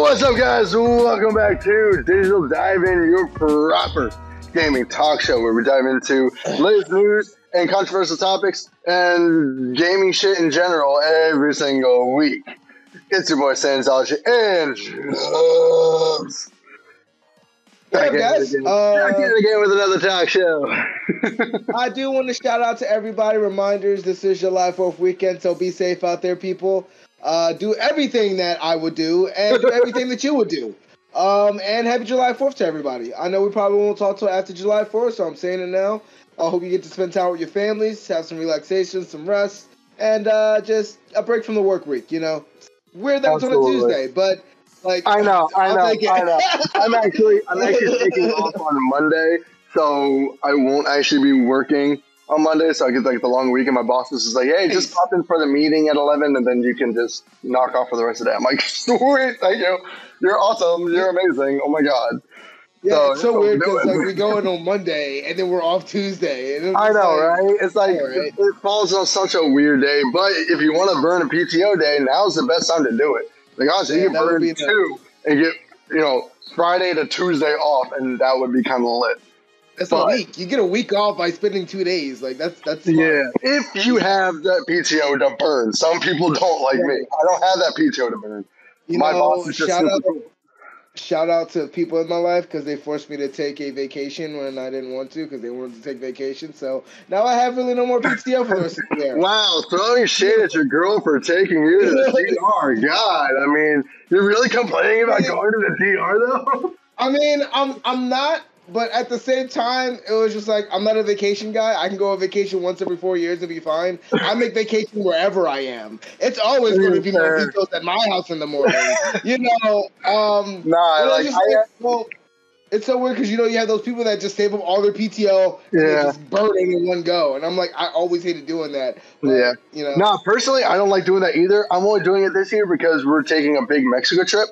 What's up, guys? Welcome back to Digital Dive In, your proper gaming talk show where we dive into latest news and controversial topics and gaming shit in general every single week. It's your boy Sanzology and back guys. Back in again with another talk show. I do want to shout out to everybody. Reminders: this is July 4th weekend, so be safe out there, people. Do everything that I would do and do everything that you would do. And happy July 4th to everybody. I know we probably won't talk till after July 4th, so I'm saying it now. I hope you get to spend time with your families, have some relaxation, some rest, and just a break from the work week. You know, weird that it's on a Tuesday, but like I know. I'm actually taking off on Monday, so I won't actually be working on Monday, so I get like the long week, and my boss was just like, "Hey, just pop in for the meeting at 11, and then you can just knock off for the rest of the day." I'm like, "Sweet, thank you. You're awesome. You're amazing. Oh my god." Yeah, it's so weird because like we go in on Monday and then we're off Tuesday. And I know, right? It's like it falls on such a weird day, but if you want to burn a PTO day, now's the best time to do it. Like honestly, you can burn two and get Friday to Tuesday off, and that would be kind of lit. That's a week. You get a week off by spending 2 days. Like that's fun. Yeah. If you have that PTO to burn, some people don't like me. I don't have that PTO to burn. My boss is just super cool. Shout out to people in my life because they forced me to take a vacation when I didn't want to because they wanted to take vacation. So now I have really no more PTO for the rest of the year. Wow, throwing shade at your girl for taking you to the DR. God, I mean, you're really complaining about going to the DR though? I mean, I'm not. But at the same time, it was just like, I'm not a vacation guy. I can go on vacation once every 4 years and be fine. I make vacation wherever I am. It's always going to be Marquitos at my house in the morning. It's so weird because, you have those people that just save up all their PTO and they just burn it in one go. And I'm like, I always hated doing that. But, No, personally, I don't like doing that either. I'm only doing it this year because we're taking a big Mexico trip.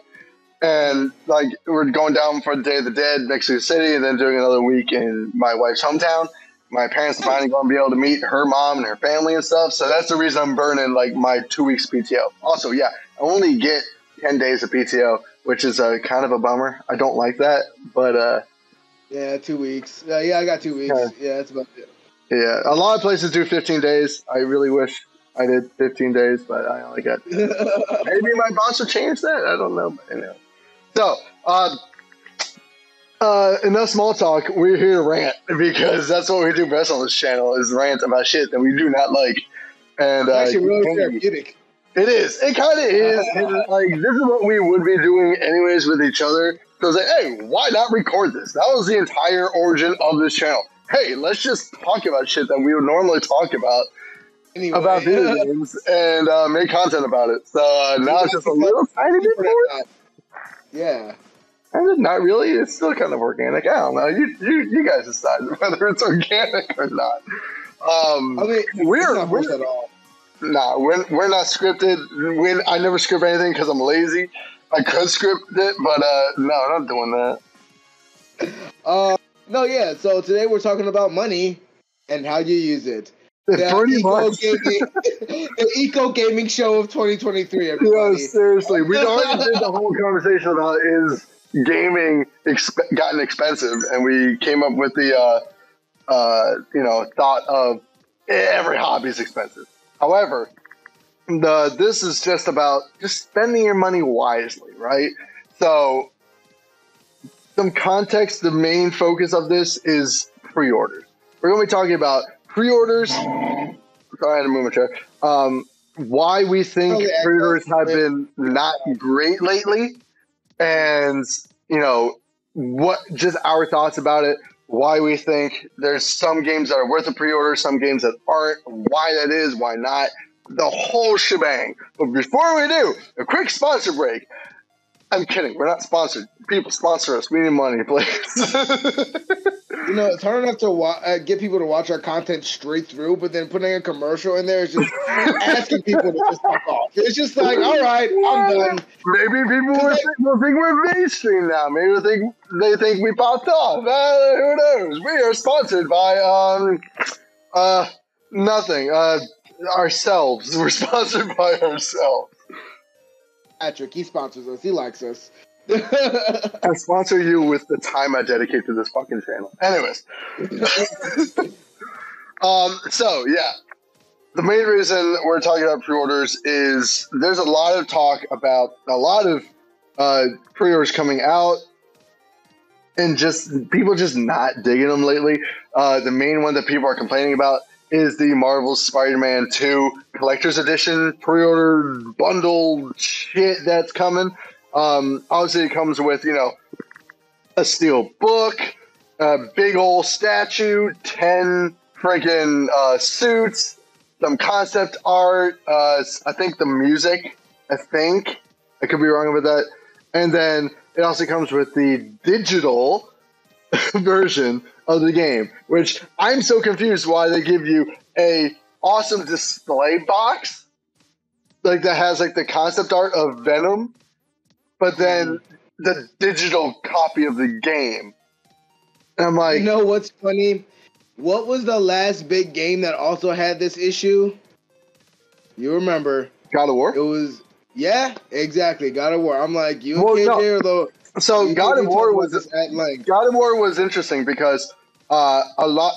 And like we're going down for the Day of the Dead, Mexico City, and then doing another week in my wife's hometown. My parents are finally going to be able to meet her mom and her family and stuff. So that's the reason I'm burning like my 2 weeks PTO. Also, I only get 10 days of PTO, which is kind of a bummer. I don't like that, but 2 weeks. I got 2 weeks. Yeah, that's about it. Yeah, a lot of places do 15 days. I really wish I did 15 days, but I only got 10. Maybe my boss will change that. I don't know. But anyway. So, enough small talk. We're here to rant because that's what we do best on this channel is rant about shit that we do not like. And it's actually really therapeutic. It is. It kind of is. And, like this is what we would be doing anyways with each other. So it's like, hey, why not record this? That was the entire origin of this channel. Hey, let's just talk about shit that we would normally talk about. Anyway, about video games and make content about it. So now it's just a little tiny bit more. Yeah. And not really. It's still kind of organic. I don't know. You guys decide whether it's organic or not. We're not forced at all. Nah, we're not scripted. I never script anything because I'm lazy. I could script it, but no, I'm not doing that. So today we're talking about money and how you use it. The Eco Gaming Show of 2023, everybody. Seriously. We already did the whole conversation about is gaming gotten expensive, and we came up with the, thought of every hobby is expensive. However, this is just about just spending your money wisely, right? So, some context, the main focus of this is pre-orders. We're going to be talking about pre-orders. Sorry, I had to move my chair. Why we think pre-orders have been not great lately, and what just our thoughts about it. Why we think there's some games that are worth a pre-order, some games that aren't. Why that is, why not. The whole shebang. But before we do, a quick sponsor break. I'm kidding. We're not sponsored. People sponsor us. We need money, please. It's hard enough to get people to watch our content straight through, but then putting a commercial in there is just asking people to just fuck off. It's just like, all right, I'm done. Maybe people will think we're mainstream now. Maybe they think we popped off. Who knows? We are sponsored by nothing. Ourselves. We're sponsored by ourselves. Patrick, he sponsors us. He likes us. I sponsor you with the time I dedicate to this fucking channel. Anyways, so yeah, the main reason we're talking about pre-orders is there's a lot of talk about a lot of pre-orders coming out and just people just not digging them lately. The main one that people are complaining about is the Marvel Spider-Man 2 Collector's Edition pre-order bundle shit that's coming. Obviously, it comes with, a steel book, a big old statue, 10 freaking suits, some concept art, I think the music, I could be wrong about that. And then it also comes with the digital version of the game, which I'm so confused why they give you a awesome display box like that has like the concept art of Venom, but then the digital copy of the game. And I'm like, you know what's funny? What was the last big game that also had this issue? You remember? God of War? It was, yeah, exactly, God of War. I'm like, you and KJ are the. So God of War was interesting because a lot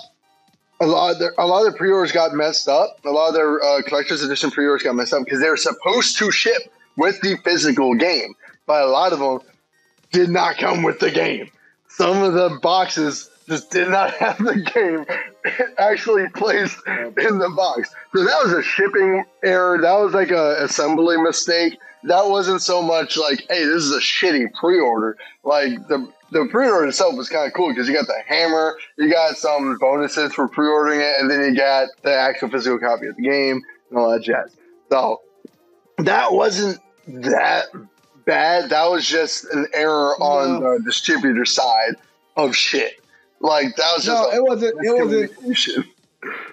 of their pre-orders got messed up. A lot of their collector's edition pre-orders got messed up because they were supposed to ship with the physical game, but a lot of them did not come with the game. Some of the boxes just did not have the game actually placed in the box. So that was a shipping error. That was like a assembly mistake. That wasn't so much like, hey, this is a shitty pre-order. Like the pre-order itself was kind of cool because you got the hammer, you got some bonuses for pre-ordering it, and then you got the actual physical copy of the game and all that jazz. So that wasn't that bad. That was just an error on the distributor side of shit. Like that was just it wasn't.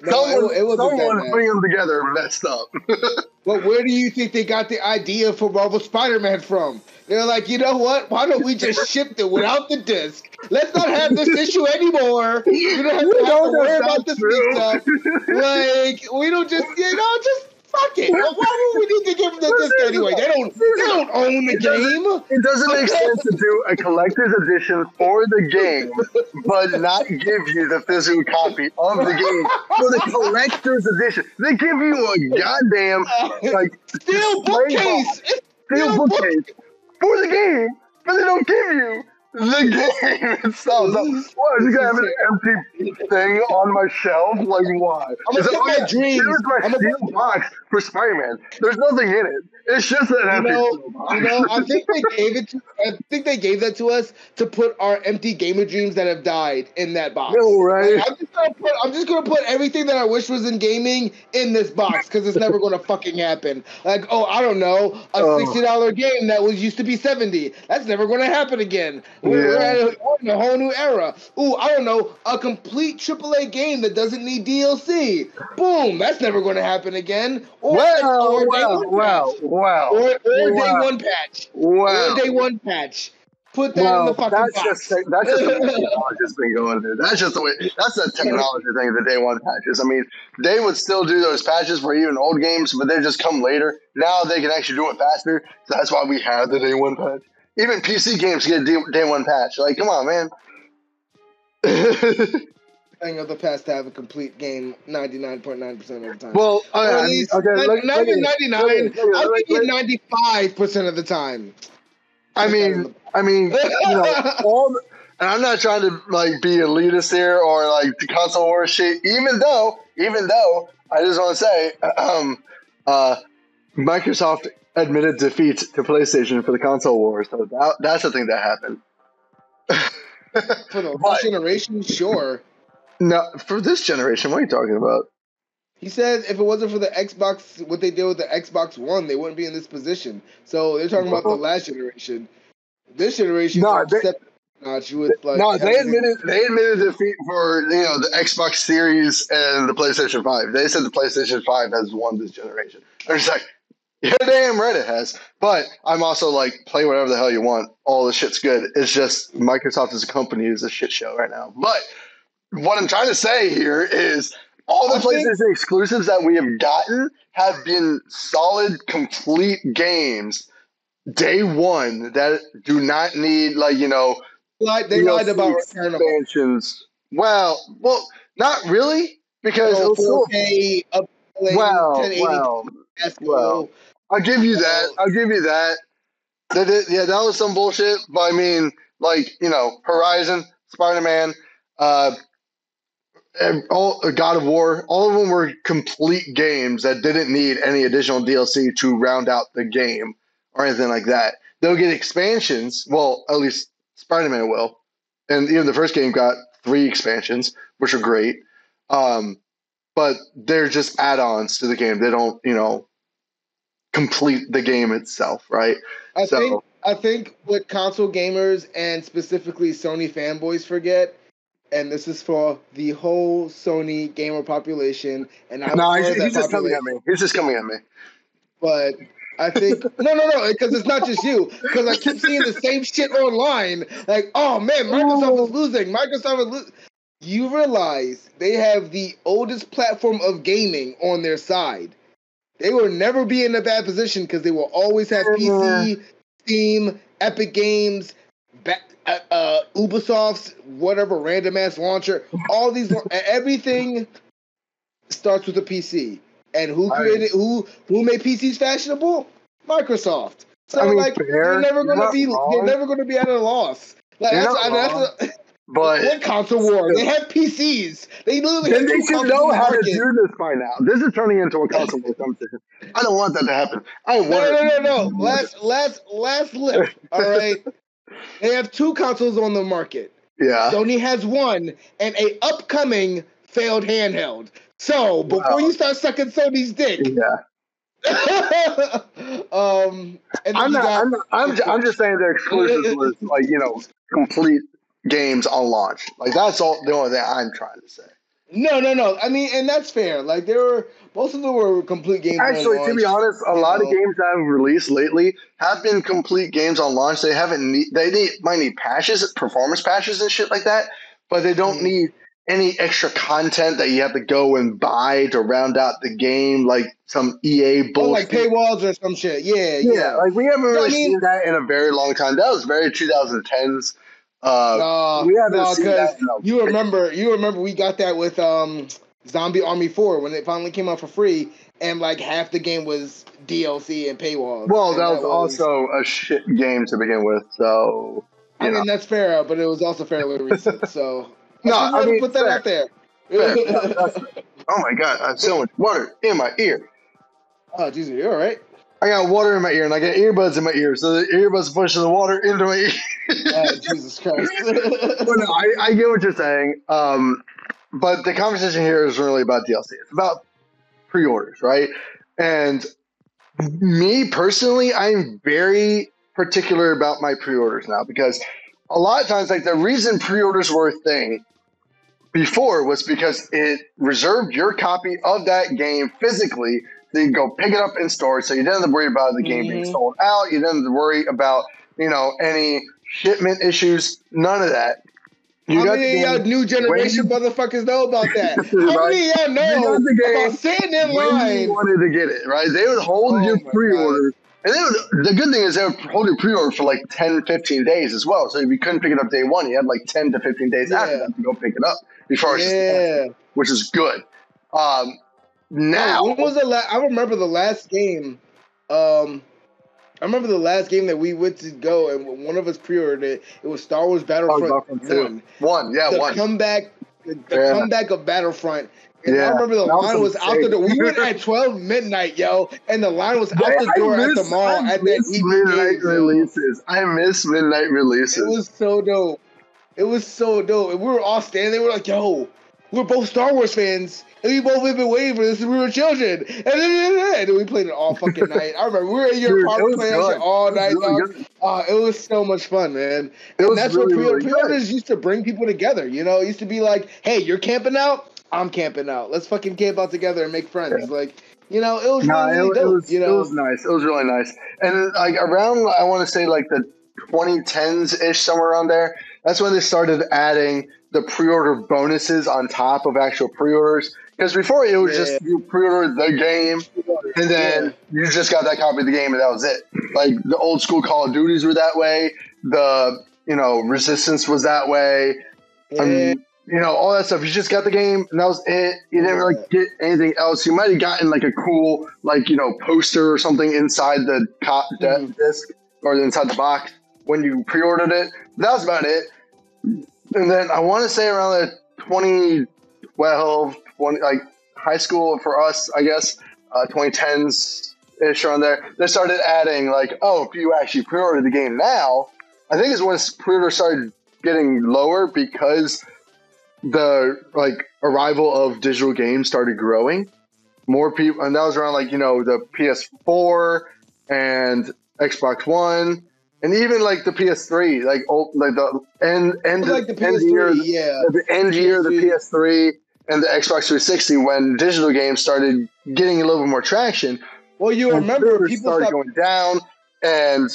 Someone putting them together messed up. But where do you think they got the idea for Marvel Spider-Man from? They're like, you know what? Why don't we just ship it without the disc? Let's not have this issue anymore. We don't have to worry about this stuff. Like, we don't just, just fuck it. Why would we need to give them the disc anyway? They don't own the game. It doesn't make sense to do a collector's edition for the game, but not give you the physical copy of the game for the collector's edition. They give you a goddamn steel bookcase. Steel bookcase for the game, but they don't give you the game itself. So, what? Is gonna have an empty thing on my shelf? Like, why? I'm gonna put my dreams. Here's my steel box for Spider-Man. There's nothing in it. It's just an empty box. I think they gave that to us to put our empty gamer dreams that have died in that box. No, right? Like, I'm just gonna put everything that I wish was in gaming in this box because it's never gonna fucking happen. Like, I don't know, a $60 game that used to be $70. That's never gonna happen again. We're in a whole new era. Ooh, I don't know, a complete AAA game that doesn't need DLC. Boom, that's never gonna happen again. Or day one patch. Wow. Or day one patch. Put that in the fucking box. That's just the way technology's been going, dude. That's the technology thing, the day one patches. I mean, they would still do those patches for even old games, but they just come later. Now they can actually do it faster, so that's why we have the day one patch. Even PC games get a day one patch. Like, come on, man. Thing of the past to have a complete game 99.9% of the time. Well, at least 99. I'll give you 95% of the time. I mean, and I'm not trying to be elitist here or the console war shit. Even though, I just want to say, Microsoft admitted defeat to PlayStation for the console war, so that's the thing that happened. For the whole generation, sure. No, for this generation, what are you talking about? He said if it wasn't for the Xbox, what they did with the Xbox One, they wouldn't be in this position. So they're talking about the last generation. This generation, they admitted defeat for the Xbox Series and the PlayStation 5. They said the PlayStation 5 has won this generation. They're just like, yeah, damn right it has. But I'm also play whatever the hell you want. All the shit's good. It's just Microsoft as a company is a shit show right now. But what I'm trying to say here is all the PlayStation exclusives that we have gotten have been solid, complete games day one that do not need They lied about Returnal. expansions. Well, not really because it was still 4K upscaling, 1080. well. I'll give you that. I'll give you that. That was some bullshit. But I mean, Horizon, Spider-Man, God of War, all of them were complete games that didn't need any additional DLC to round out the game or anything like that. They'll get expansions. Well, at least Spider-Man will. And even the first game got 3 expansions, which are great. But they're just add-ons to the game. They don't, complete the game itself, right? I think what console gamers and specifically Sony fanboys forget, and this is for the whole Sony gamer population, and he's just coming at me. He's just coming at me. But I think no, because it's not just you. Because I keep seeing the same shit online. Like, oh man, Microsoft is losing. Microsoft is losing. You realize they have the oldest platform of gaming on their side. They will never be in a bad position because they will always have PC, Steam, Epic Games, Ubisoft's whatever random ass launcher. All these, everything starts with a PC. And who made PCs fashionable? Microsoft. So they're never going to be at a loss. But what console war? They have PCs. They literally have they should know how to do this by now. This is turning into a console war competition. I don't want that to happen. No. Last lip. All right. They have 2 consoles on the market. Yeah. Sony has 1 and a upcoming failed handheld. So before you start sucking Sony's dick. Yeah. I'm just saying their exclusives was complete games on launch. That's all the only thing I'm trying to say. No. I mean, and that's fair. Most of them were complete games. Actually, to be honest, a lot of games that have released lately have been complete games on launch. They might need patches, performance patches and shit like that, but they don't need any extra content that you have to go and buy to round out the game, like some EA bullshit. Paywalls or some shit. Yeah. We haven't really seen that in a very long time. That was very 2010s. We haven't seen that. You remember we got that with Zombie Army 4 when it finally came out for free, and half the game was DLC and paywalls. Well, that was also a shit game to begin with, so I mean that's fair, but it was also fairly recent. So put that out there. Oh my god, I have so much water in my ear. Oh Jesus, you all right? I got water in my ear and I got earbuds in my ear, so the earbuds push the water into my ear. Jesus Christ. But no, I get what you're saying. But the conversation here is really about DLC. It's about pre-orders, right? And me personally, I'm very particular about my pre-orders now because a lot of times, the reason pre-orders were a thing before was because it reserved your copy of that game physically. So you can go pick it up in store, so you didn't have to worry about the game being sold out. You didn't have to worry about any shipment issues. None of that. How many of y'all new generation motherfuckers know about that? How many of y'all know about sitting in line? You wanted to get it, right? They would hold your pre-order. And the good thing is they would hold your pre-order for 10, 15 days as well. So if you couldn't pick it up day one, you had 10 to 15 days after that to go pick it up before which is good. Now, when was I remember the last game. I remember the last game that we went to go, and one of us pre-ordered it. It was Star Wars Battlefront 1. The comeback of Battlefront. And I remember the line was out the door. We went at 12 midnight, yo, and the line was out the door at the mall at that midnight releases. I miss midnight releases. It was so dope. And we were all standing there. We were like, yo, we're both Star Wars fans, and we both have been waiting for this since we were children. And then we played it all fucking night. I remember we were in your apartment playing that shit all night long. It was so much fun, man. And that's what pre-orders used to bring people together. It used to be like, hey, you're camping out? I'm camping out. Let's fucking camp out together and make friends. It was really dope. It was nice. It was really nice. And around, I want to say the 2010s-ish, somewhere around there, that's when they started adding the pre-order bonuses on top of actual pre-orders. Because before it was just you pre-order the game and then you just got that copy of the game, and that was it. Like the old school Call of Duties were that way. The Resistance was that way. All that stuff. You just got the game, and that was it. You didn't really get anything else. You might have gotten like a cool, poster or something inside the disc or inside the box when you pre-ordered it. That was about it. And then I want to say around the 2012, like high school for us, I guess, 2010s ish around there. They started adding like, if you actually pre-order the game now, I think is when pre-order started getting lower because the arrival of digital games started growing. More people, and that was around the PS4 and Xbox One, and even the PS3, the end year of the PS3 and the Xbox 360 when digital games started getting a little bit more traction. Well, you remember people started going down and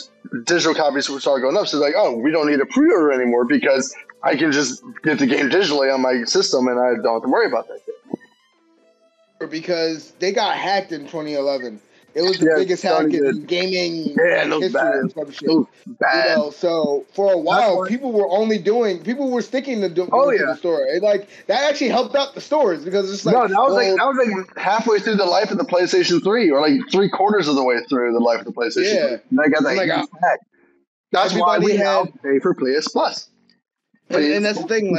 digital copies started going up. So it's we don't need a pre-order anymore because I can just get the game digitally on my system and I don't have to worry about that shit. Because they got hacked in 2011. It was the biggest hack in gaming history and some shit. Bad. So for a while, people were sticking to the store. That actually helped out the stores because it's that was halfway through the life of the PlayStation 3, or 3/4 of the way through the life of the PlayStation 3. And I got that hack. That's why we now pay for PS Plus. And that's the thing,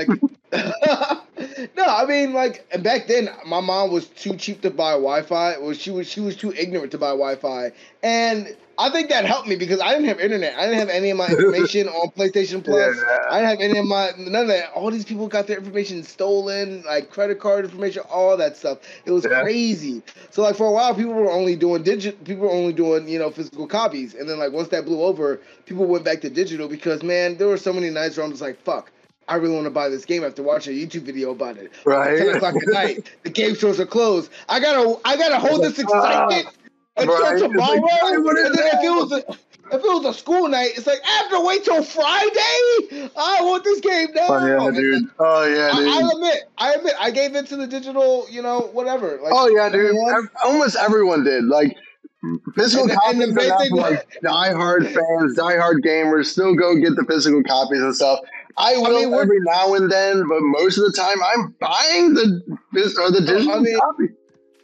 no, I mean, and back then, my mom was too cheap to buy Wi-Fi. Well, she was too ignorant to buy Wi-Fi, and I think that helped me because I didn't have internet. I didn't have any of my information on PlayStation Plus. I didn't have any of none of that. All these people got their information stolen, credit card information, all that stuff. It was crazy. So, for a while, people were only doing physical copies, and then once that blew over, people went back to digital because there were so many nights where I'm just fuck. I really want to buy this game after watching a YouTube video about it. Right. 10 o'clock at night. The game stores are closed. I gotta hold this excitement until tomorrow. And then if it was a school night, it's I have to wait till Friday. I want this game now. Oh yeah, dude. I admit, I gave in to the digital, whatever. Dude. Almost everyone did. Physical copies are now for diehard fans, diehard gamers. Still go get the physical copies and stuff. I will every now and then, but most of the time I'm buying the digital copy.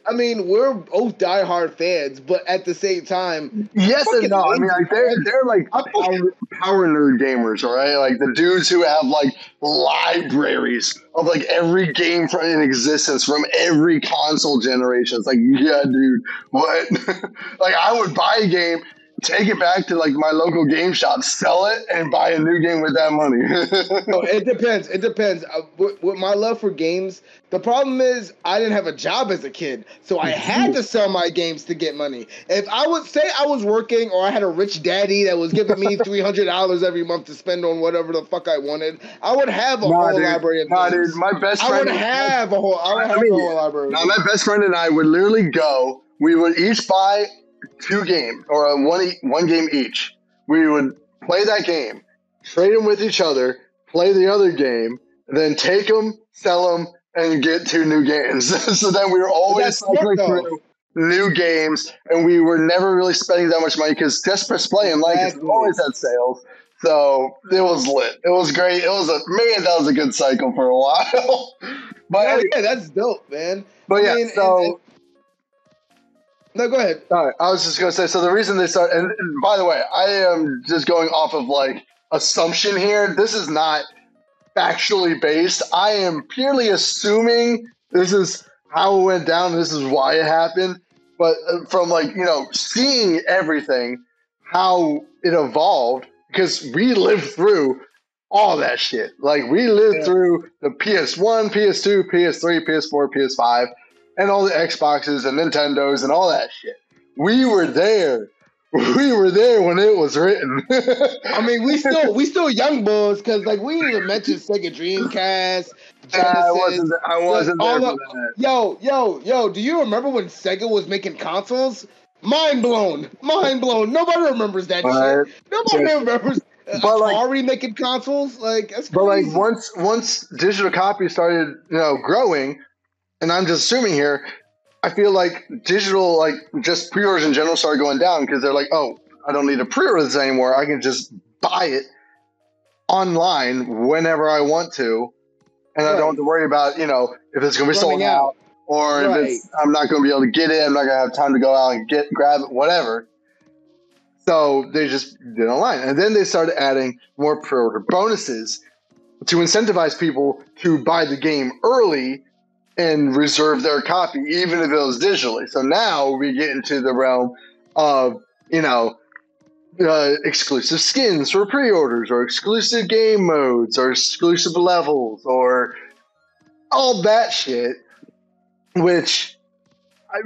I mean, we're both diehard fans, but at the same time, yes and no. I mean, they're power nerd gamers, all right? The dudes who have libraries of every game in existence from every console generation. It's yeah, dude, what? I would buy a game, take it back to my local game shop, sell it, and buy a new game with that money. It depends. It depends. With my love for games, the problem is I didn't have a job as a kid, so I had to sell my games to get money. If I would say I was working or I had a rich daddy that was giving me $300 every month to spend on whatever the fuck I wanted, I would have a whole library of games. Dude, my best friend. I would have a whole library. Now, my best friend and I would literally go. We would each buy 2 games or one game each. We would play that game, trade them with each other, play the other game, then take them, sell them, and get 2 new games. So then we were always cycling through new games, and we were never really spending that much money because Just Press Play and always had sales. So it was lit. It was great. That was a good cycle for a while. But anyway, that's dope, man. But no, go ahead. All right, I was just going to say, so the reason they start, and by the way, I am just going off of assumption here. This is not factually based. I am purely assuming this is how it went down. This is why it happened. But from seeing everything, how it evolved, because we lived through all that shit. We lived through the PS1, PS2, PS3, PS4, PS5. And all the Xboxes and Nintendos and all that shit. We were there. We were there when it was written. I mean, we still young boys because we didn't even mention Sega Dreamcast. Genesis, I wasn't there for that. Yo, do you remember when Sega was making consoles? Mind blown. Nobody remembers that shit. Nobody remembers Atari making consoles. That's crazy. But once digital copies started, growing, and I'm just assuming here, I feel like digital, like just pre-orders in general, started going down because they're like, oh, I don't need to pre-order this anymore. I can just buy it online whenever I want to, and I don't have to worry about if it's going to be sold out or if I'm not going to be able to get it. I'm not going to have time to go out and grab it, whatever. So they just did it online, and then they started adding more pre-order bonuses to incentivize people to buy the game early and reserve their copy, even if it was digitally. So now we get into the realm of, exclusive skins for pre-orders, or exclusive game modes, or exclusive levels, or all that shit, which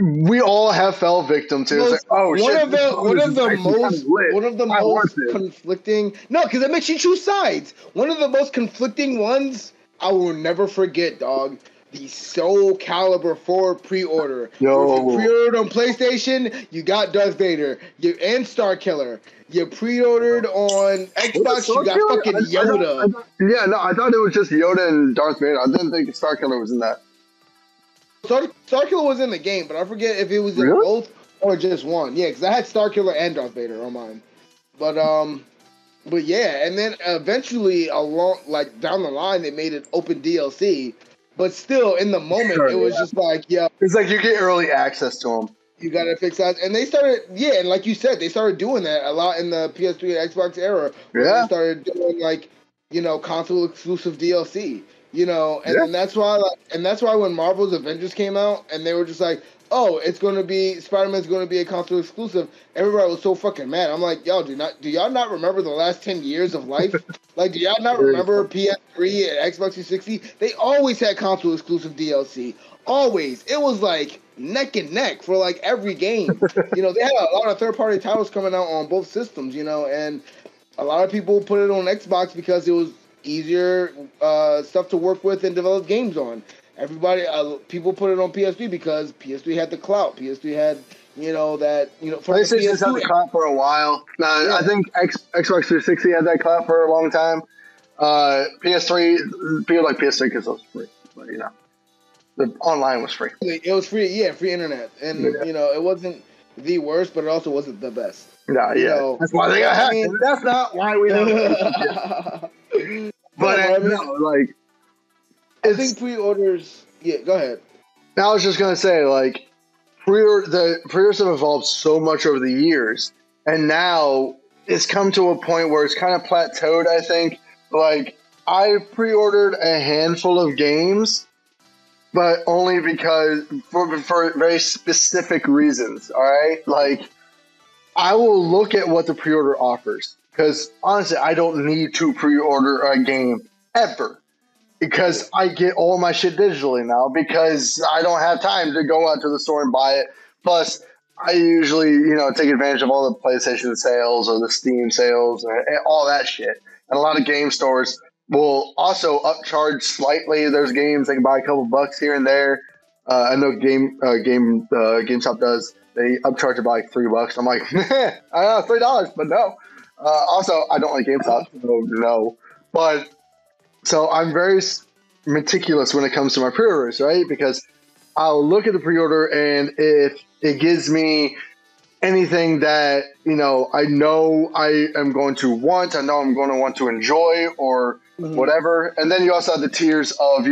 we all have fell victim to. It's like, oh, one of the most conflicting. No, because it makes you choose sides. One of the most conflicting ones I will never forget, dog. The Soul Calibur 4 pre-order. Yo. If you pre-ordered on PlayStation, you got Darth Vader and Star Killer. You pre-ordered on Xbox, you got fucking Yoda. I thought it was just Yoda and Darth Vader. I didn't think Star Killer was in that. Star Killer was in the game, but I forget if it was in both or just one. Yeah, because I had Star Killer and Darth Vader on mine. But yeah, and then eventually down the line, they made it open DLC. But still, in the moment, it was just like, yeah. It's like you get early access to them. You got to fix that. And they started, and like you said, they started doing that a lot in the PS3 and Xbox era. Where they started doing, console exclusive DLC. And that's why when Marvel's Avengers came out and they were just like, oh, it's going to be Spider-Man's going to be a console exclusive. Everybody was so fucking mad. I'm like, yo, do y'all not remember the last 10 years of life? Like, do y'all not remember PS3 and Xbox 360? They always had console exclusive DLC. Always. It was like neck and neck for like every game. They had a lot of third-party titles coming out on both systems, and a lot of people put it on Xbox because it was easier stuff to work with and develop games on. People put it on PS3 because PS3 had the clout. PS3 had, PlayStation's had the clout for a while. I think Xbox 360 had that clout for a long time. PS3, people like PS3 because it was free, but the online was free. It was free, free internet, and it wasn't the worst, but it also wasn't the best. No, that's why they got hacked. That's not why we have. But I think pre-orders. Yeah, go ahead. I was just gonna say, pre-orders have evolved so much over the years, and now it's come to a point where it's kind of plateaued. I think, I pre-ordered a handful of games, but only because for very specific reasons. All right, I will look at what the pre-order offers, because honestly, I don't need to pre-order a game ever, because I get all my shit digitally now because I don't have time to go out to the store and buy it. Plus, I usually, take advantage of all the PlayStation sales or the Steam sales and all that shit. And a lot of game stores will also upcharge slightly. There's games they can buy a couple bucks here and there. I know GameStop does. They upcharge it by $3. I'm like, I know $3, but no. Also, I don't like GameStop, so no. But so I'm very meticulous when it comes to my pre-orders, right? Because I'll look at the pre-order, and if it gives me anything that I know I am going to want, I know I'm going to want to enjoy or whatever. And then you also have the tiers of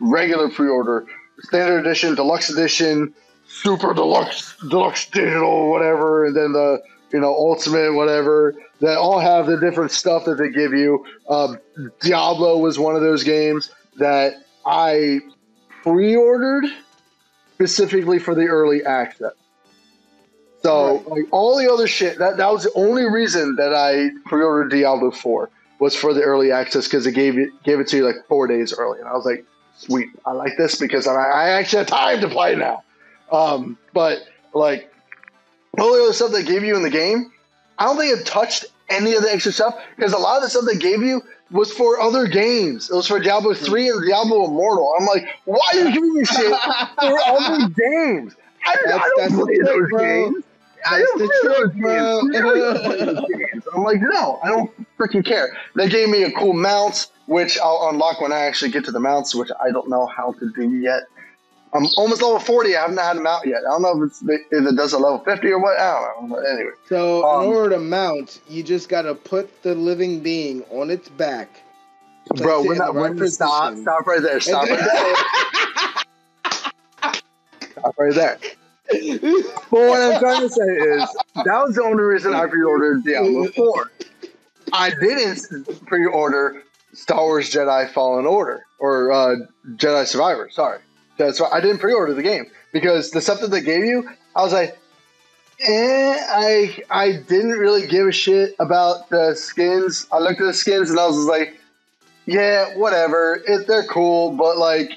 regular pre-order, standard edition, deluxe edition, super deluxe digital, whatever, and then the ultimate whatever, that all have the different stuff that they give you. Diablo was one of those games that I pre-ordered specifically for the early access. So all the other shit, that was the only reason that I pre-ordered Diablo 4 was for the early access, because it gave it to you 4 days early, and I was like, sweet, I like this because I actually have time to play now. But all the other stuff they gave you in the game, I don't think it touched any of the extra stuff, because a lot of the stuff they gave you was for other games. It was for Diablo 3 and Diablo Immortal. I'm like, why are you giving me shit for other games? I don't play those games. I don't play those games. I'm like, no, I don't freaking care. They gave me a cool mount, which I'll unlock when I actually get to the mounts, which I don't know how to do yet. I'm almost level 40. I haven't had him out yet. I don't know if it does a level 50 or what. I don't know. But anyway. So in order to mount, you just gotta put the living being on its back. Bro, stop right there. Stop right there. Stop right there. But what I'm trying to say is that was the only reason I pre-ordered Diablo 4. I didn't pre-order Star Wars Jedi Fallen Order or Jedi Survivor. Sorry, I didn't pre-order the game because the stuff that they gave you, I was like, I didn't really give a shit about the skins. I looked at the skins and I was just like, yeah, whatever. They're cool, but like.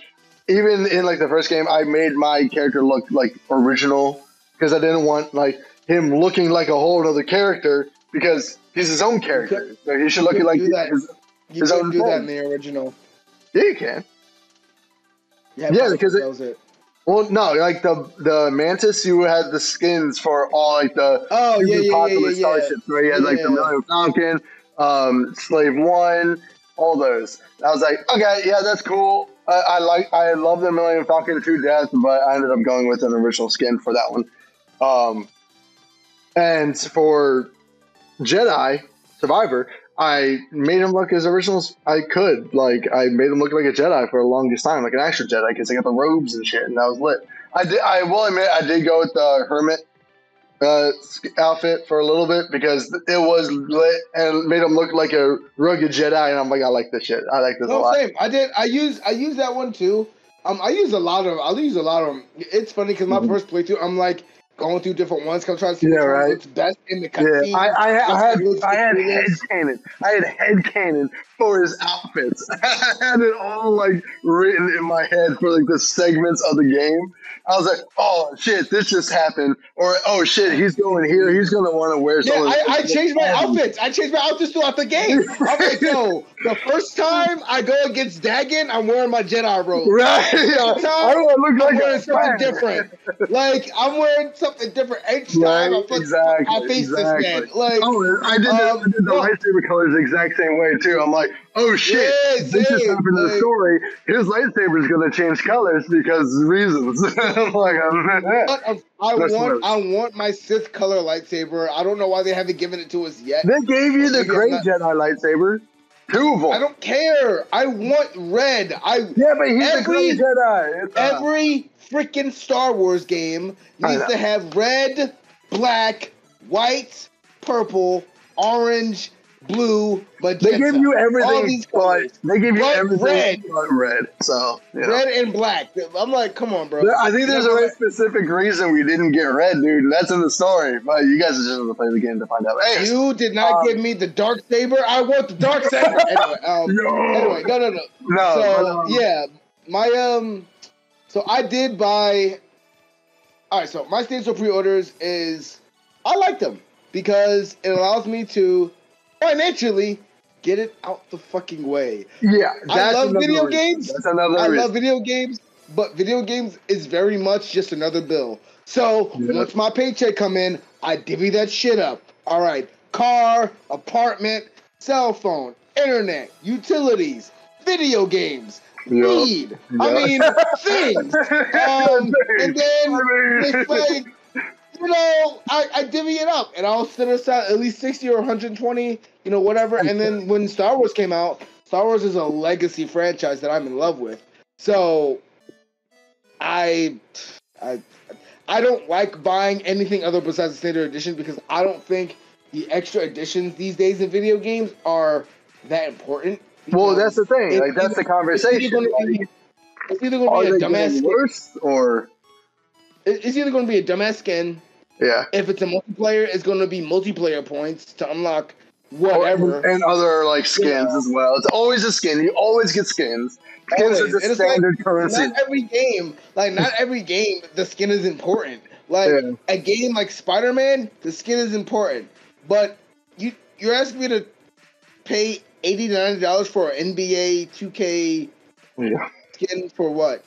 Even in like the first game, I made my character look like original because I didn't want like him looking like a whole other character because he's his own character. So he should look like his own. You couldn't do that in the original. Yeah, you can. Yeah, because that was it. Well, no, like the Mantis, you had the skins for all like the popular starships where you had like the Millennium Falcon, Slave One, all those. I was like, okay, yeah, that's cool. I love the Millennium Falcon to death, but I ended up going with an original skin for that one. And for Jedi Survivor, I made him look as original as I could. Like I made him look like a Jedi for the longest time, like an actual Jedi, because I got the robes and shit, and that was lit. I will admit, I did go with the Hermit outfit for a little bit because it was lit and made him look like a rugged Jedi, and I'm like, I like this shit. I like this a lot. Same. I use that one too. I'll use a lot of them. It's funny because my first playthrough, I'm like going through different ones, because I'm trying to see which looks best in the cutscene. Yeah, I had headcanon. I had headcanon for his outfits. I had it all like written in my head for like the segments of the game. I was like, oh shit, this just happened, or oh shit, he's going here. He's gonna want to wear something. Yeah, I changed my outfits. I changed my outfits throughout the game. I'm like, yo, the first time I go against Dagon, I'm wearing my Jedi robe. Right? Yeah. I don't look like I'm wearing something different. Like I'm wearing something different each time I face this man. Like, I did the lightsaber colors the exact same way too. I'm like, oh shit, this just happened in the story. His lightsaber is gonna change colors because reasons. I'm like, I want my Sith color lightsaber. I don't know why they haven't given it to us yet. They gave you the gray Jedi lightsaber. 2 of them. I don't care. I want red. Yeah, but he's a gray Jedi. Every freaking Star Wars game needs to have red, black, white, purple, orange, blue, magenta. They give you everything but they give you everything but red. So red and black. I'm like, come on, bro. I think there's a very specific reason we didn't get red, dude. And that's in the story. But you guys are just gonna play the game to find out. Anyways, you did not give me the dark saber. I want the dark saber. Anyway, no. So yeah, my so I did buy. All right, so my stage of pre-orders is I like them because it allows me to financially get it out the fucking way. Yeah, I love video games. That's another reason. I love video games, but video games is very much just another bill. So once my paycheck come in, I divvy that shit up. All right, car, apartment, cell phone, internet, utilities, video games, weed. I mean, things. And then it's like, you know, I divvy it up, and I'll set aside at least 60 or 120, you know, whatever. And then when Star Wars came out, Star Wars is a legacy franchise that I'm in love with. So I don't like buying anything other besides the standard edition because I don't think the extra editions these days in video games are that important. Well, that's the thing. Like, that's the conversation. It's either going to be a dumbass skin, or it's either going to be a dumbass skin. Yeah. If it's a multiplayer, it's going to be multiplayer points to unlock whatever. And other like skins as well. It's always a skin. You always get skins. Skins are the standard currency. Not every game, the skin is important. Like a game like Spider-Man, the skin is important. But you're asking me to pay $80 to $90 for an NBA 2K skin for what?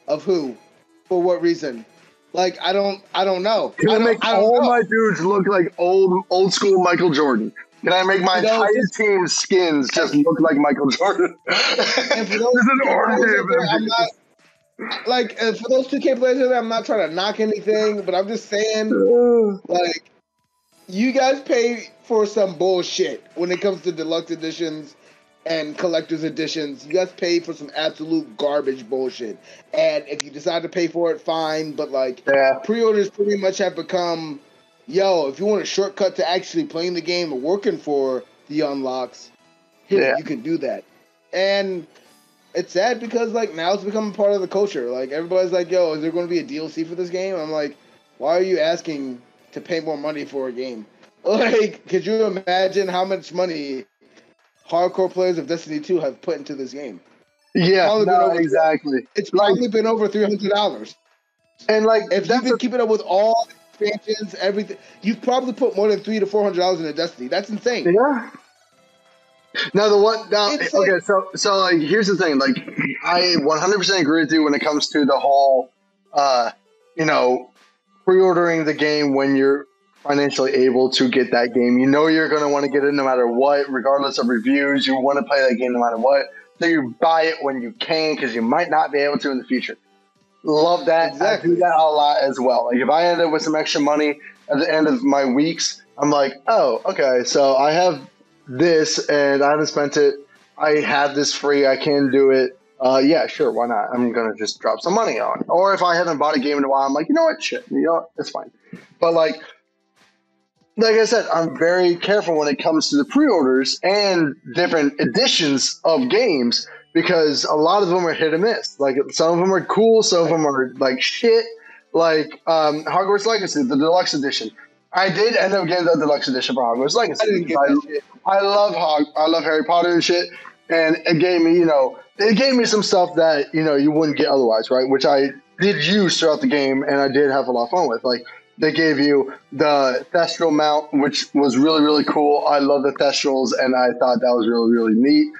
Of who? For what reason? Like I don't know. Can I make all my dudes look like old school Michael Jordan? Can I make my entire team's skins just look like Michael Jordan? And for those like for those 2K players, I'm not trying to knock anything, but I'm just saying, like, you guys pay for some bullshit when it comes to deluxe editions and collector's editions. You guys pay for some absolute garbage bullshit. And if you decide to pay for it, fine. But like, Yeah. pre-orders pretty much have become, yo, if you want a shortcut to actually playing the game or working for the unlocks, here, you can do that. And it's sad because like now it's becoming part of the culture. Like everybody's like, yo, is there going to be a DLC for this game? I'm like, why are you asking to pay more money for a game? Like, could you imagine how much money hardcore players of Destiny 2 have put into this game? Yeah, exactly. It's probably been over $300. And like, if you've been keeping up with all the expansions, everything, you've probably put more than $300 to $400 into Destiny. That's insane. Yeah. Now okay, so like here's the thing, like I 100% agree with you when it comes to the whole, pre-ordering the game when you're financially able to get that game. You know you're gonna want to get it no matter what, regardless of reviews. You want to play that game no matter what, so you buy it when you can because you might not be able to in the future. Love that. Exactly. I do that a lot as well. Like if I end up with some extra money at the end of my weeks, I'm like, oh, okay, so I have this and I haven't spent it. I have this free. I can do it. Yeah, sure. Why not? I'm going to just drop some money on it. Or if I haven't bought a game in a while, I'm like, you know what? Shit. You know what? It's fine. But like I said, I'm very careful when it comes to the pre-orders and different editions of games because a lot of them are hit and miss. Like some of them are cool. Some of them are like shit. Like Hogwarts Legacy, the deluxe edition. I did end up getting the deluxe edition for Hogwarts Legacy. I didn't get that shit. I love Harry Potter and shit, and it gave me some stuff that you wouldn't get otherwise, right? Which I did use throughout the game, and I did have a lot of fun with. Like they gave you the Thestral mount, which was really really cool. I love the Thestrals, and I thought that was really really neat.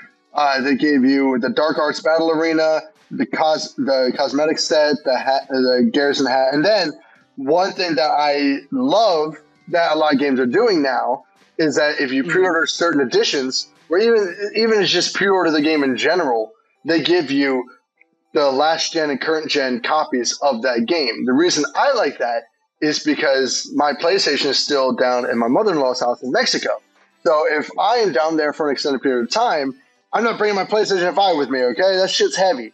They gave you the Dark Arts Battle Arena, the cosmetic set, the hat, the Garrison hat, and then one thing that I love that a lot of games are doing now is that if you pre-order certain editions, or even it's just pre-order the game in general, they give you the last gen and current gen copies of that game. The reason I like that is because my PlayStation is still down in my mother-in-law's house in Mexico. So if I am down there for an extended period of time, I'm not bringing my PlayStation 5 with me, okay? That shit's heavy.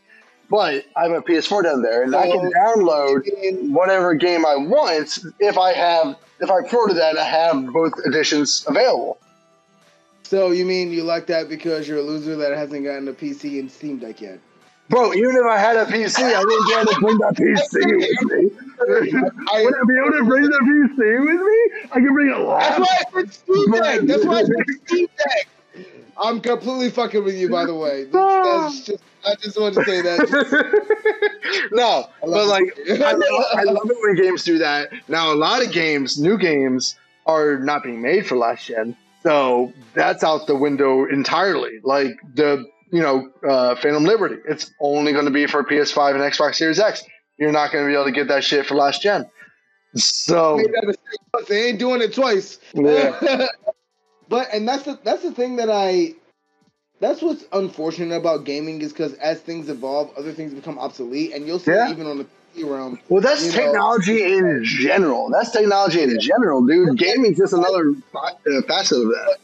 But I have a PS4 down there, and I can download whatever game I want if I pre-order that. I have both editions available. So you mean you like that because you're a loser that hasn't gotten a PC and Steam Deck yet? Bro, even if I had a PC, I wouldn't be able to bring that PC with me. Would I be able to bring the PC with me? I can bring a laptop. That's why I said Steam Deck. That's why I said Steam Deck. I'm completely fucking with you, by the way. I just wanted to say that. No, but like, I love it when games do that. Now, a lot of games, new games, are not being made for last gen, so that's out the window entirely. Like the Phantom Liberty, it's only going to be for PS5 and Xbox Series X. You're not going to be able to get that shit for last gen. So they ain't doing it twice. Yeah. And that's the thing that's what's unfortunate about gaming is because as things evolve, other things become obsolete, and you'll see it even on the PC realm. Well, that's technology in general. Dude. Gaming's just another facet of that.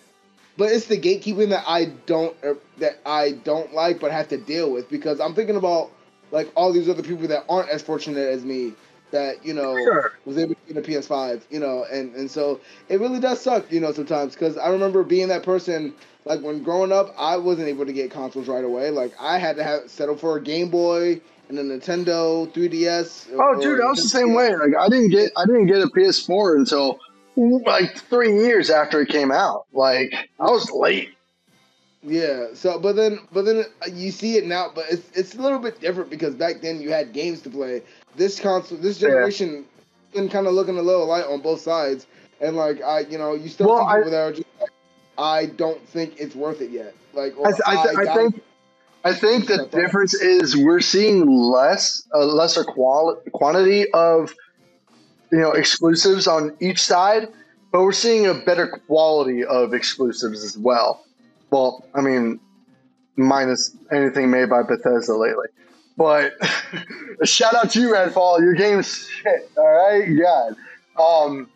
But it's the gatekeeping that I don't like, but have to deal with because I'm thinking about like all these other people that aren't as fortunate as me that was able to get a PS5, and so it really does suck, sometimes because I remember being that person. Like when growing up, I wasn't able to get consoles right away. Like I had to settle for a Game Boy and a Nintendo 3DS. Oh, dude, I was the same way. Like I didn't get a PS4 until like 3 years after it came out. Like I was late. Yeah. So, but then you see it now, but it's a little bit different because back then you had games to play. This generation, been kind of looking a little light on both sides, and like you still see people that are just like, I don't think it's worth it yet. Like, I think the difference is we're seeing lesser quantity of exclusives on each side, but we're seeing a better quality of exclusives as well. Well, I mean, minus anything made by Bethesda lately, But shout out to you, Redfall. Your game's shit. All right, God.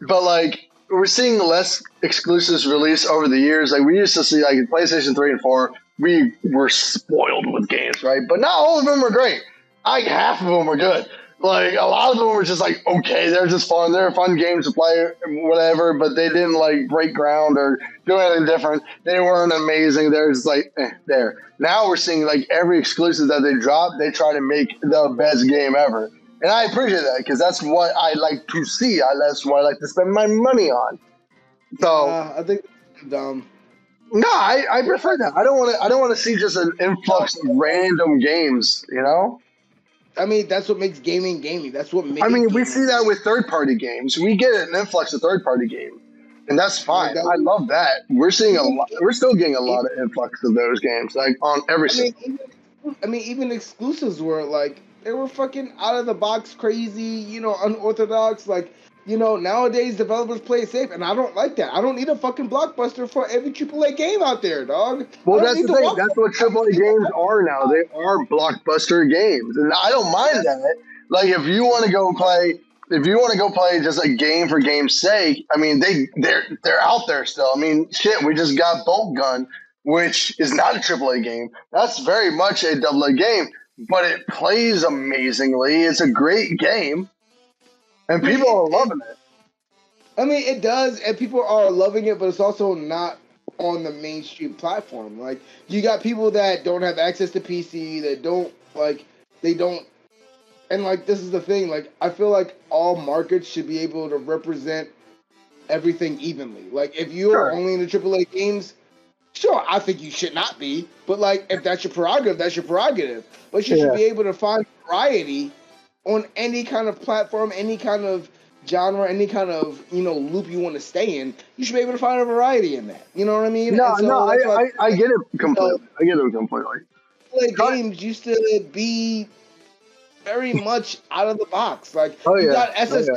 But like we're seeing less exclusives release over the years. Like we used to see, like in PlayStation 3 and 4, we were spoiled with games, right? But not all of them were great. Like half of them were good. Like a lot of them were just like okay, they're just fun. They're fun games to play, whatever. But they didn't like break ground or do anything different. They weren't amazing. They're just like there. Now we're seeing like every exclusive that they drop, they try to make the best game ever. And I appreciate that because that's what I like to see. That's what I like to spend my money on. So I think dumb. no, I prefer that. I don't want to see just an influx of random games. You know. I mean, that's what makes gaming gaming. That's what makes. I mean, we see that with third-party games. We get an influx of third-party games, and that's fine. I love that. We're seeing a lot. We're still getting a lot of influx of those games, like on every. Even exclusives were like they were fucking out of the box, crazy. You know, unorthodox. Like you know, nowadays developers play it safe, and I don't like that. I don't need a fucking blockbuster for every AAA game out there, dog. Well, that's the thing. That's what AAA games are now. They are blockbuster games, and I don't mind that. Like, if you want to go play just a game for game's sake, I mean, they're out there still. I mean, shit, we just got Bolt Gun, which is not a AAA game. That's very much a AA game, but it plays amazingly. It's a great game. And people are loving it. I mean, it does, and people are loving it, but it's also not on the mainstream platform. Like, you got people that don't have access to PC, that don't, and, like, this is the thing, like, I feel like all markets should be able to represent everything evenly. Like, if you're only in the AAA games, sure, I think you should not be, but, like, if that's your prerogative, that's your prerogative. But you should be able to find variety on any kind of platform, any kind of genre, any kind of, you know, loop you want to stay in. You should be able to find a variety in that. You know what I mean? No, I get it completely. I get it completely. Play games used to be very much out of the box. Like, you got SSX,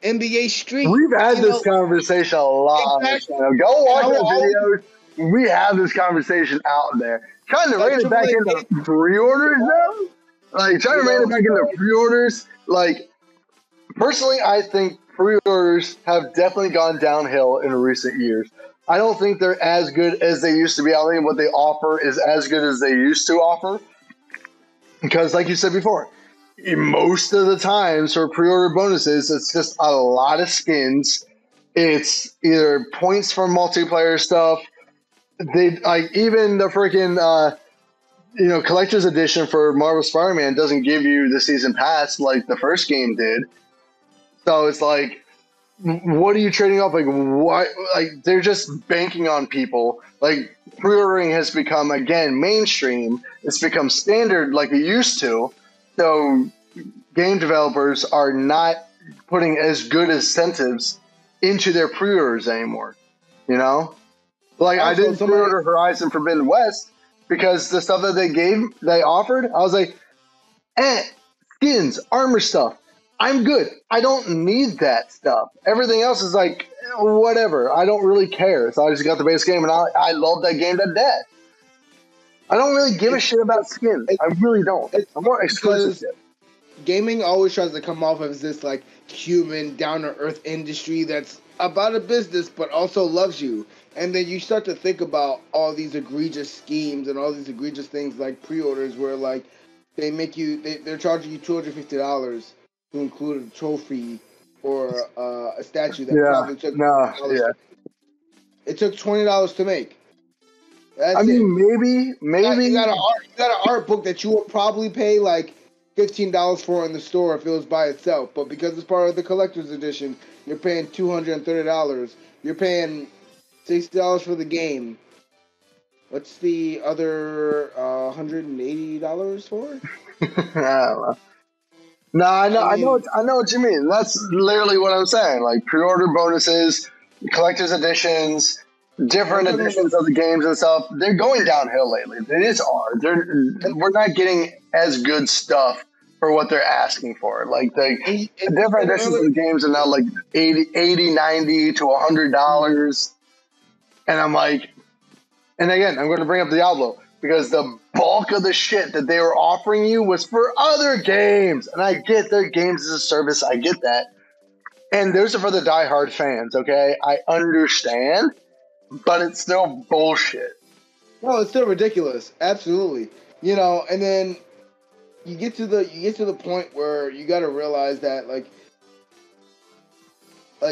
NBA Street. We've had this conversation a lot. Exactly. Go watch our videos. We have this conversation out there. Trying to rein it back into pre-orders, though? Like, trying to rein it back into pre-orders, like, personally, I think pre-orders have definitely gone downhill in recent years. I don't think they're as good as they used to be. I don't think what they offer is as good as they used to offer. Because, like you said before, most of the times for pre-order bonuses, it's just a lot of skins. It's either points for multiplayer stuff. They like even the freaking collector's edition for Marvel Spider-Man doesn't give you the season pass like the first game did. So it's like, what are you trading off? Like, why? Like, they're just banking on people. Like, pre-ordering has become, again, mainstream. It's become standard like it used to. So game developers are not putting as good incentives into their pre-orders anymore. You know? Like, I didn't pre-order Horizon Forbidden West because the stuff that they offered, I was like, skins, armor stuff. I'm good. I don't need that stuff. Everything else is like, whatever. I don't really care. So I just got the base game, and I love that game to death. I don't really give a shit about skins. I really don't. I'm more exclusive shit. Gaming always tries to come off as this, like, human, down-to-earth industry that's about a business but also loves you. And then you start to think about all these egregious schemes and all these egregious things like pre-orders where, like, they're charging you $250 to include a trophy or a statue that probably took $20. It took $20 to make. That's maybe you got an art book that you would probably pay like $15 for in the store if it was by itself, but because it's part of the collector's edition, you're paying $230. You're paying $60 for the game. What's the other $180 for? I don't know. No, I know what you mean. That's literally what I'm saying. Like pre-order bonuses, collector's editions, different editions of the games and stuff. They're going downhill lately. They just are. We're not getting as good stuff for what they're asking for. Like the different editions of the games are now like $80, $90 to $100. And I'm like, and again, I'm going to bring up Diablo. because the bulk of the shit that they were offering you was for other games. And I get their games as a service. I get that. And those are for the diehard fans, okay? I understand, but it's still bullshit. No, it's still ridiculous. Absolutely. You know, and then you get to the point where you got to realize that like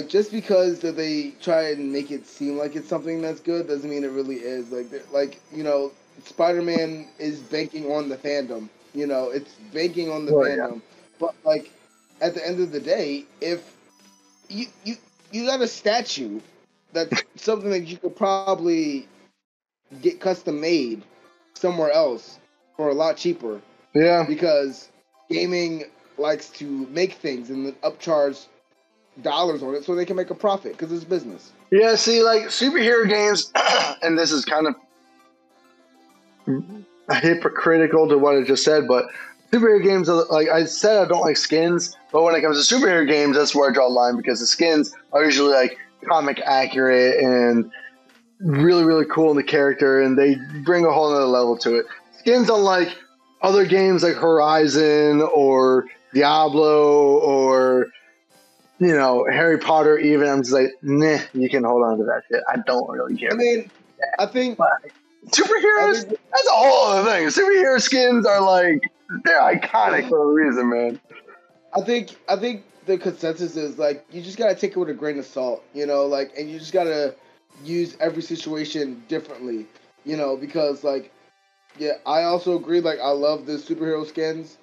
just because that they try and make it seem like it's something that's good doesn't mean it really is. Like you know, Spider-Man is banking on the fandom. You know, it's banking on the fandom. Yeah. But like at the end of the day, if you got a statue that's something that you could probably get custom made somewhere else for a lot cheaper. Yeah. Because gaming likes to make things and then upcharge dollars on it so they can make a profit because it's business. Yeah, see, like superhero games, and this is kind of hypocritical to what I just said, but superhero games, like I said, I don't like skins, but when it comes to superhero games, that's where I draw the line because the skins are usually like comic accurate and really, really cool in the character, and they bring a whole other level to it. Skins, unlike other games like Horizon or Diablo or, you know, Harry Potter even, I'm just like, nah, you can hold on to that shit. I don't really care. I mean, I think... Superheroes, that's a whole other thing. Superhero skins are like, they're iconic for a reason, man. I think the consensus is like, you just gotta take it with a grain of salt, you know, like, and you just gotta use every situation differently, you know, because like, yeah, I also agree, like, I love the superhero skins,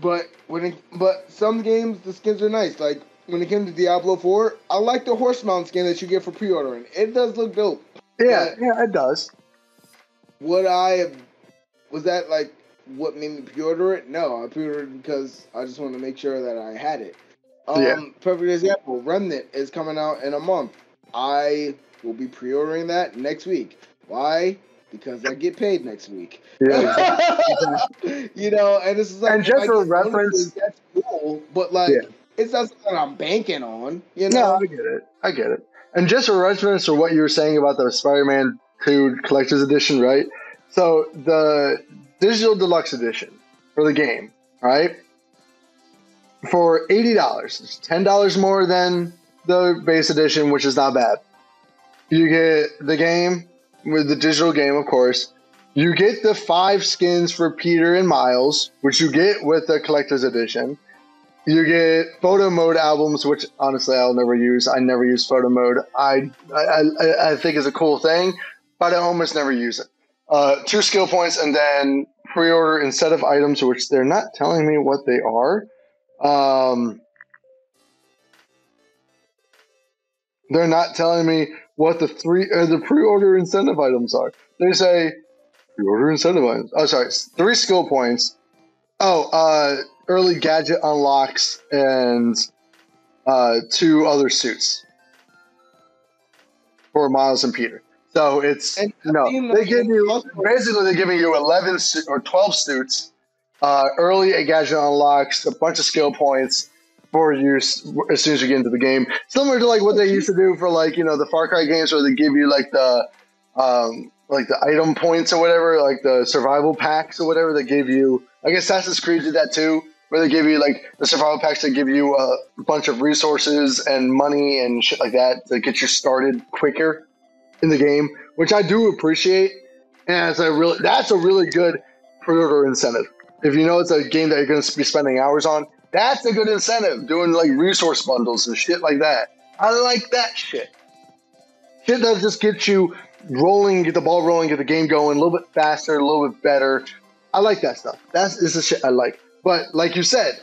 but some games, the skins are nice, like, when it came to Diablo 4, I like the horse mount skin that you get for pre-ordering. It does look dope. Yeah, it does. Was that like what made me pre-order it? No, I pre-ordered it because I just wanted to make sure that I had it. Perfect example, Remnant is coming out in a month. I will be pre-ordering that next week. Why? Because I get paid next week. Yeah, exactly. You know, and this is like, and just for reference, that's cool, but like, it's not something I'm banking on. You know? No, I get it. And just for reference for what you were saying about the Spider-Man 2 Collector's Edition, right? So the Digital Deluxe Edition for the game, right? For $80, it's $10 more than the base edition, which is not bad. You get the game with the digital game, of course. You get the 5 skins for Peter and Miles, which you get with the Collector's Edition. You get photo mode albums, which honestly I'll never use. I never use photo mode. I think it's a cool thing, but I almost never use it. 2 skill points, and then pre-order incentive items, which they're not telling me what they are. They're not telling me what the pre-order incentive items are. They say pre-order incentive items. Oh, sorry, 3 skill points. Early gadget unlocks and 2 other suits for Miles and Peter. So it's they give you basically they're giving you 11 or 12 suits, early gadget unlocks, a bunch of skill points for use as soon as you get into the game. Similar to like what they used to do for like, you know, the Far Cry games where they give you like the item points or whatever, like the survival packs or whatever. They give you, I guess Assassin's Creed did that too, where they give you like the survival packs that give you a bunch of resources and money and shit like that to get you started quicker in the game, which I do appreciate. And that's a really good pre-order incentive. If you know it's a game that you're going to be spending hours on, that's a good incentive, doing like resource bundles and shit like that. I like that shit. Shit that just gets you rolling, get the ball rolling, get the game going a little bit faster, a little bit better. I like that stuff. This is shit I like. But like you said,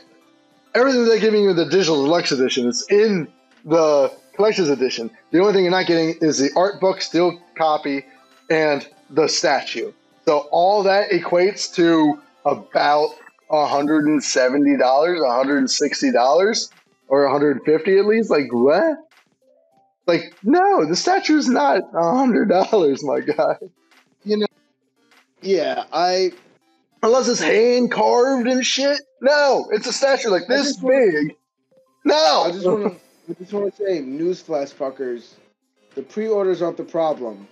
everything they're giving you in the Digital Deluxe Edition is in the Collector's Edition. The only thing you're not getting is the art book, steel copy, and the statue. So all that equates to about $170, $160, or $150 at least. Like, what? Like, no, the statue is not $100, my guy. You know, yeah, unless it's hand carved and shit. No, it's a statue like this big. No, I just want to say, newsflash, fuckers. The pre-orders aren't the problem.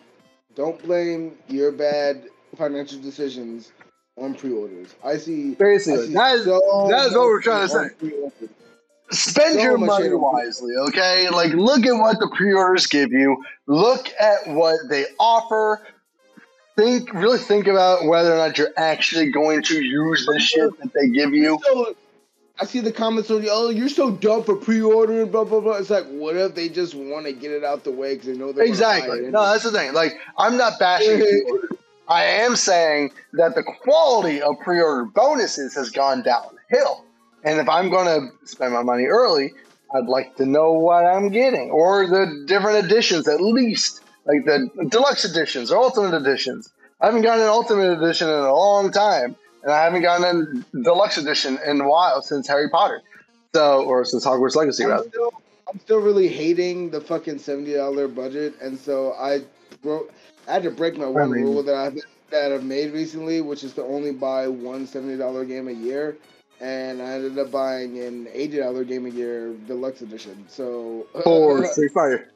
don't blame your bad financial decisions on pre-orders. I see Basically, that is so what much we're trying hate to say. on pre-orders. Spend So your much hate money on pre-orders. wisely, okay? Like, look at what the pre-orders give you. Look at what they offer. Really think about whether or not you're actually going to use the shit that they give you. I see the comments on, oh, you're so dumb for pre-ordering, blah, blah, blah. It's like, what if they just want to get it out the way because they know they're going to buy it anyway? No, that's the thing. Like, I'm not bashing pre-orders. I am saying that the quality of pre-order bonuses has gone downhill. And if I'm going to spend my money early, I'd like to know what I'm getting. Or the different editions, at least. Like the deluxe editions or ultimate editions. I haven't gotten an ultimate edition in a long time. And I haven't gotten a deluxe edition in a while since Harry Potter. Or since Hogwarts Legacy, rather. I'm still really hating the fucking $70 budget. And so I had to break my one rule that I've made recently, which is to only buy one $70 game a year. And I ended up buying an $80 game a year deluxe edition. So for Street Fighter.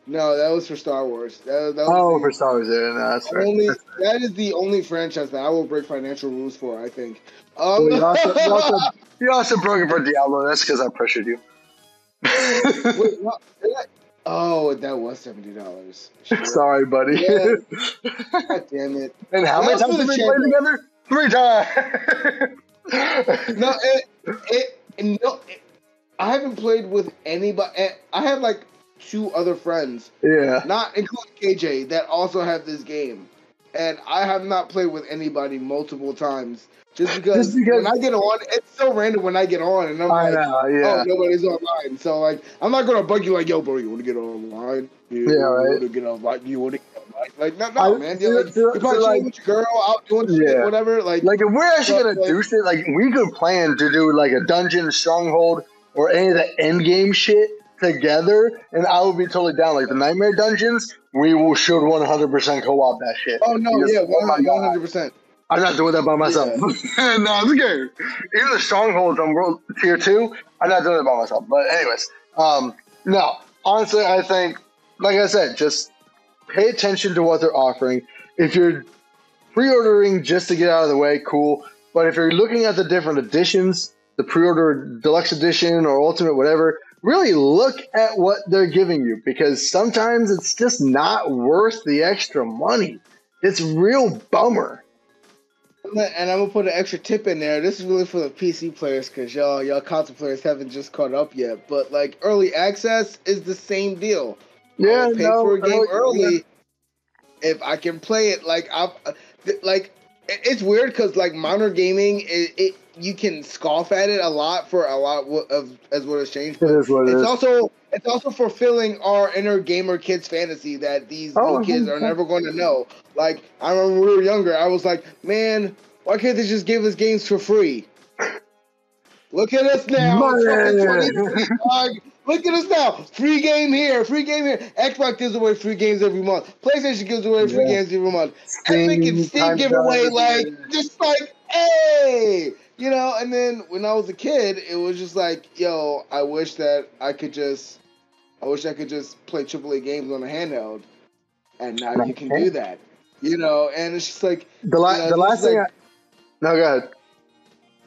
No, that was for Star Wars. That for Star Wars, yeah, no, that's right. That is the only franchise that I will break financial rules for, I think. You also broke it for Diablo. That's because I pressured you. Wait, what? Oh, that was $70. Sure. Sorry, buddy. Yeah. God damn it. And how many times did we play together? 3 times. I haven't played with anybody. I have like 2 other friends, not including KJ, that also have this game, and I have not played with anybody multiple times. Just because when I get on, it's so random when I get on, and I'm oh, nobody's online. So like, I'm not gonna bug you like, yo, bro, you want to get online? You want to get online? You want to get online? Like, no, man. You're probably chilling with your girl, out doing shit, whatever. Like if we're actually gonna do shit, like we could plan to do like a dungeon, stronghold, or any of the end game shit together, and I would be totally down. Like the Nightmare Dungeons, should 100% co-op that shit. Oh no, 100%. I'm not doing that by myself. Yeah. No, I'm scared. Even the strongholds on World Tier 2, I'm not doing it by myself. But anyways, no. Honestly, I think, like I said, just pay attention to what they're offering. If you're pre-ordering just to get out of the way, cool. But if you're looking at the different editions, the pre-order deluxe edition or ultimate, whatever, really look at what they're giving you, because sometimes it's just not worth the extra money. It's a real bummer. And I'm gonna put an extra tip in there. This is really for the PC players, because y'all console players haven't just caught up yet. But like, early access is the same deal. Yeah, pay for a game early if I can play it. Like it's weird because like modern gaming, you can scoff at it a lot as what it's changed. But it's also fulfilling our inner gamer kids fantasy that these new kids are never going to know. Like, I remember when we were younger, I was like, man, why can't they just give us games for free? Look at us now. Look at us now. Free game here. Xbox gives away free games every month. PlayStation gives away free games every month. Epic and Steam give away hey! You know, and then when I was a kid, it was just like, yo, I wish I could just play AAA games on a handheld, and now you can do that. You know, and it's just like the last thing. No, go ahead.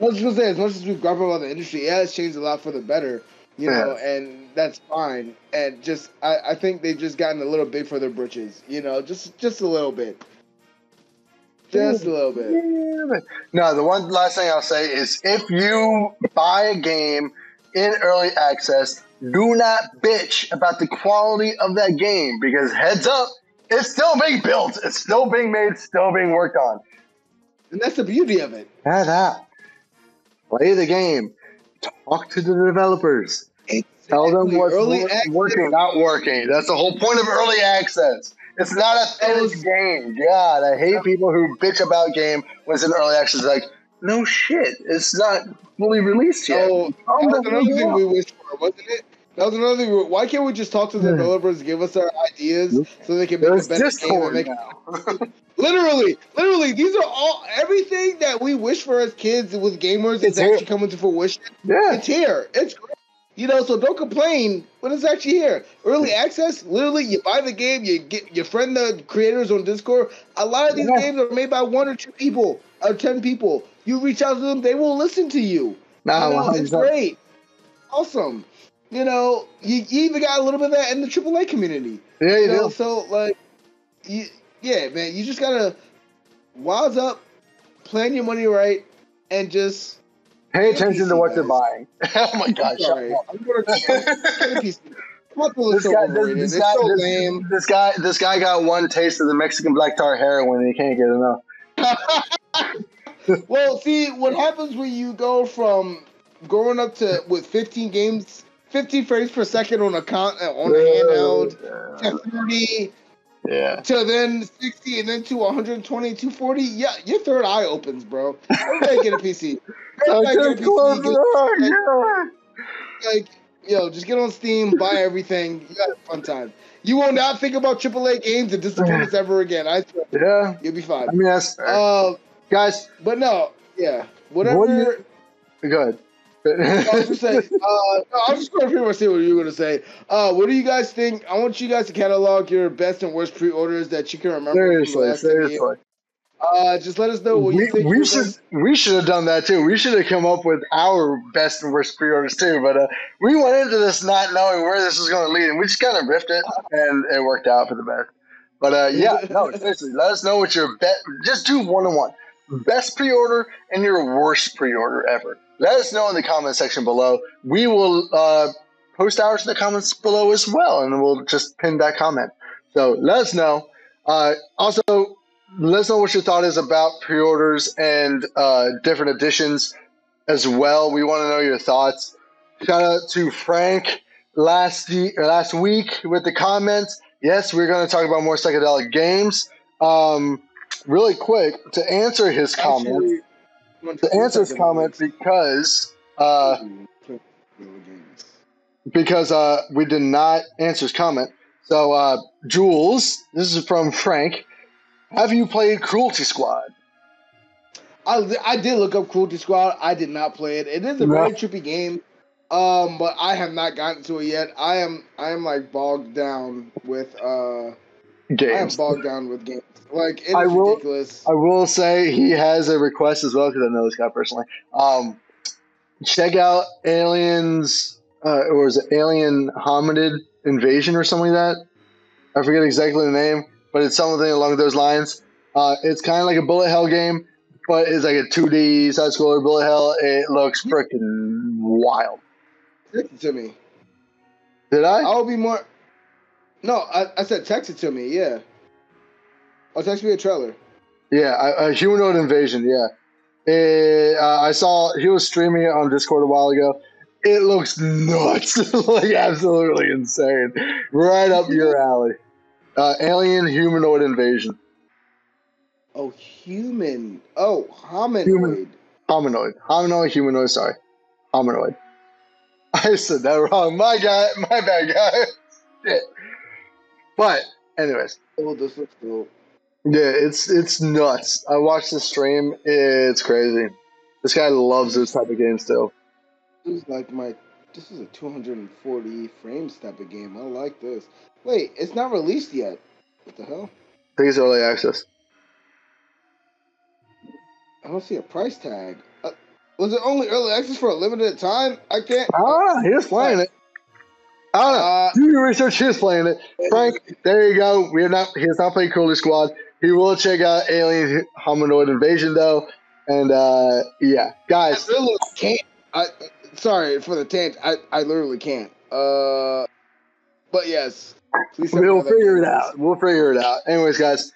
I was just gonna say, as much as we've grappled about the industry, it's changed a lot for the better. You know, and that's fine. And just, I think they've just gotten a little big for their britches. You know, just a little bit. Just a little bit. No, the one last thing I'll say is if you buy a game in early access, do not bitch about the quality of that game, because heads up, it's still being built. It's still being made, still being worked on. And that's the beauty of it. Head up. Play the game. Talk to the developers. Exactly. Tell them what's working, not working. That's the whole point of early access. It's not a finished game. God, I hate people who bitch about game when it's in early access. Like, no shit, it's not fully released yet. Oh, that was another thing we wished for, wasn't it? That was another thing. Why can't we just talk to the developers, give us our ideas, so they can make a better game? Literally, these are all everything that we wish for as kids with gamers is actually coming to fruition. Yeah, it's here. It's great. So don't complain when it's actually here. Early access, literally, you buy the game, you friend the creators on Discord. A lot of these games are made by 1 or 2 people or 10 people. You reach out to them, they will listen to you. It's great, awesome. You even got a little bit of that in the AAA community. Yeah, you do. So man, you just gotta wise up, plan your money right, and just pay attention to what they're buying. Oh my gosh! Sorry. I'm gonna PC. This guy got one taste of the Mexican black tar heroin and he can't get enough. Well, see, what happens when you go from growing up with 15 games, 50 frames per second on a handheld, to 30, to then 60, and then to 120, 240. Yeah, your third eye opens, bro. Everybody get a PC. Just get on Steam, buy everything. You got a fun time. You will not think about AAA games and disappointments ever again. I swear. Yeah, you'll be fine. I mean, that's guys. But no, whatever. Go ahead. I was just saying. I was just going to pretty much say what you were going to say. What do you guys think? I want you guys to catalog your best and worst pre-orders that you can remember. Seriously. Just let us know what you think. We should have done that too. We should have come up with our best and worst pre-orders too. But we went into this not knowing where this was going to lead, and we just kind of riffed it, and it worked out for the best. But seriously, let us know what your best. Just do 1-on-1. Best pre-order and your worst pre-order ever. Let us know in the comment section below. We will post ours in the comments below as well, and we'll just pin that comment. So let us know. Also, let us know what your thought is about pre-orders and different editions as well. We want to know your thoughts. Shout out to Frank last week with the comments. Yes, we're going to talk about more psychedelic games. Really quick, to answer his comment, because we did not answer his comment. So, Jules, this is from Frank. Have you played Cruelty Squad? I did look up Cruelty Squad. I did not play it. It is a very trippy game, but I have not gotten to it yet. I am like bogged down with games. I am bogged down with games. Like, it's ridiculous. I will say he has a request as well, because I know this guy personally. Check out Aliens, or is it Alien Hominid Invasion or something like that? I forget exactly the name, but it's something along those lines. It's kind of like a bullet hell game, but it's like a 2D side-scroller bullet hell. It looks freaking wild. Text it to me. Did I? I'll be more... No, I said text it to me, yeah. Oh, text me a trailer. Yeah, Humanoid Invasion, yeah. I saw he was streaming it on Discord a while ago. It looks nuts. Like, absolutely insane. Right up your alley. Alien Humanoid Invasion. Oh, human. Oh, hominoid. Hominoid, humanoid, sorry. Hominoid. I said that wrong. My bad, guy. Shit. But, anyways. Oh, this looks cool. Yeah, it's nuts. I watched the stream. It's crazy. This guy loves this type of game still. This is a 240 frames type of game. I like this. Wait, it's not released yet. What the hell? I think it's early access. I don't see a price tag. Was it only early access for a limited time? I can't. He was playing it. I don't know. Do your research. He was playing it. Frank, there you go. He has not played Cruelty Squad. He will check out Alien Hominoid Invasion though. And yeah, guys. I literally can't. Sorry for the tangent. I literally can't. But yes. We'll figure it out. We'll figure it out. Anyways, guys,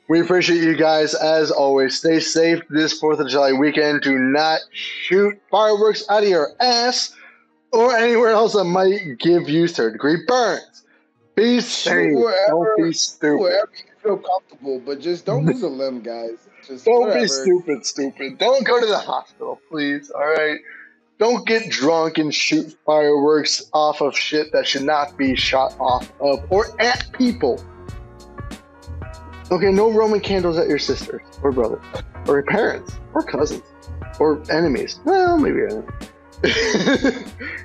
we appreciate you guys as always. Stay safe this 4th of July weekend. Do not shoot fireworks out of your ass or anywhere else that might give you third-degree burns. Be safe. Don't be stupid. Wherever you feel comfortable, but just don't lose a limb, guys. Just don't be stupid. Don't go to the hospital, please. All right? Don't get drunk and shoot fireworks off of shit that should not be shot off of or at people. Okay, no Roman candles at your sisters or brothers or your parents or cousins or enemies. Well, maybe enemies.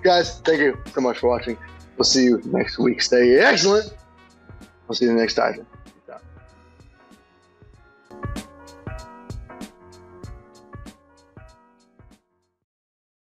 Guys, thank you so much for watching. We'll see you next week. Stay excellent. We'll see you next time.